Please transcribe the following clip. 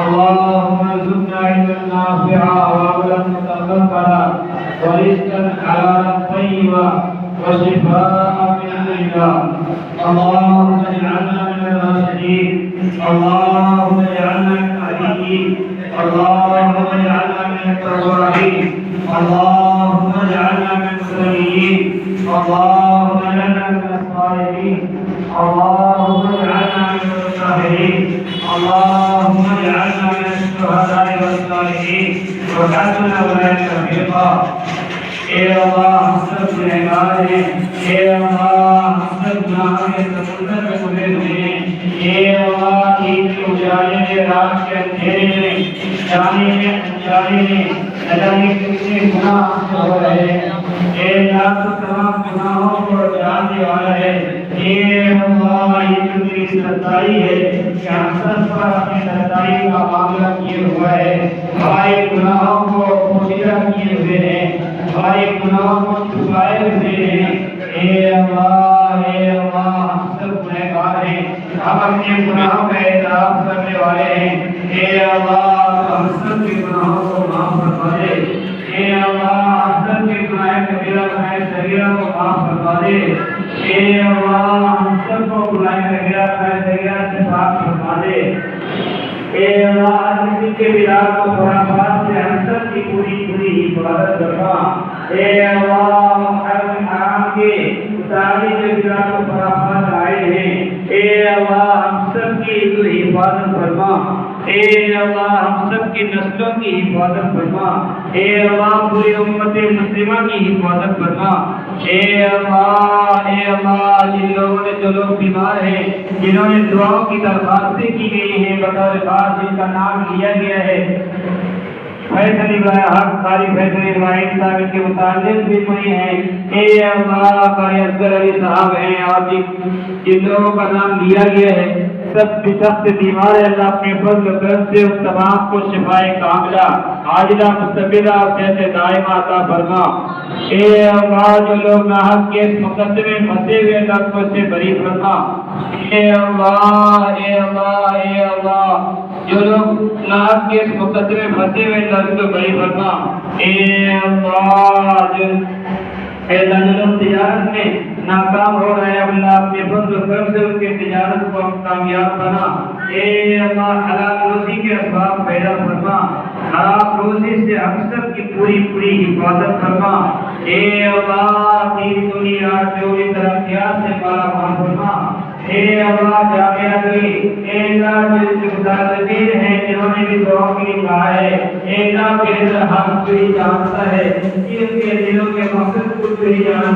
اللهم ارزقنا علما نافعا وعملا متقبلا ورزقا حلالا طيبا وشفاء من كل داء. اللهم اجعلنا من الراشدين، اللهم اجعلنا من المهديين، اللهم اجعلنا من التوابين، اللهم اجعلنا من المسلمين، اللهم اجعلنا من الصالحين، اللهم اجعلنا من المطهرين، اللهم اجعلنا من الشهداء والصالحين وحسن اولئك رفيقا. اے اللہ ہم سب گنہگار ہیں، اے اللہ ہم سب گناہوں کے سمندر میں گزرے ہوئے ہیں، اے اللہ دین کے اجالے میں، رات کے اندھیرے میں، جانے میں انجانے میں نہ جانے کتنے گناہ ہم سے ہو رہے ہیں. اے اللہ تو تمام گناہوں کو جاننے والا ہے. اے اللہ یہ جو میری ستائی ہے کہ ہم سب پر اپنی ستائی کا معاملہ کیے ہوا ہے، ہمارے گناہوں کو پوشیدہ کیے ہوئے ہیں، ہمارے گناہوں کو چھپائے ہوئے ہیں. اے اللہ ہم سب گنہگار ہیں، ہم اپنے گناہوں کا اعتراف کرنے والے ہیں. اے اللہ ہم سب کے گناہوں کو معاف فرما دے. اے اللہ ہم سب کے گناہ کبیرہ گناہ صغیرہ کو معاف فرما دے. اے اللہ ہم سب کو گناہ کبیرہ گناہ صغیرہ سے پاک فرما دے. اے اللہ کسی کے بلاد کو خرافات سے ہم سب کی پوری حفاظت فرما. اے اللہ حرام کے ساری جو بلاد کو خرافات آئے ہیں، اے اللہ ہم سب کی حفاظت فرما. اے اللہ ہم سب کی نسلوں کی حفاظت فرما. اے اللہ پوری امت مسلمہ کی حفاظت فرما. اے اللہ جن لوگوں نے جو لوگ بیمار ہیں، جنہوں نے دعاؤں کی درخواستیں کی گئی ہیں بطور خاص جن کا نام لیا گیا ہے، فیصل حق قاری فیصل ابراہیم صاحب کے متعلق بھی کوئی ہیں. اے اللہ قاری اصغر علی صاحب ہیں اور جن لوگوں کا نام لیا گیا ہے سب سخت بیمار ہے. اللہ اپنے فضل و کرم سے ان تمام کو شفائے کاملہ عاجلہ مستقبلہ اور صحت دائمہ عطا فرما. اے اللہ جو لوگ ناحق کے اس مقدمے میں پھنسے ہوئے اللہ کو سے بری فرما. اے اللہ جو لوگ ناحق کے اس مقدمے میں پھنسے ہوئے اللہ کو بری فرما. اے اللہ جو لوگ تجارت میں ناکام ہو رہے ہیں اللہ اپنے فضل و کرم سے ان کے تجارت کو کامیاب بنا. اے اللہ حلال روزی کے اسباب پیدا فرما. حرام روزی سے ہم سب کی پوری حفاظت فرما. اے اللہ دین دنیا جو ترقیات سے مالا مال فرما. اے اللہ جامعہ کی اے اللہ جو مدرسین ہیں جنہوں نے بھی دعا کی کہا ہے، اے اللہ کے ہم کو ہی جانتا ہے، ان کے دلوں کے مقصد کو ہی جانتا ہے.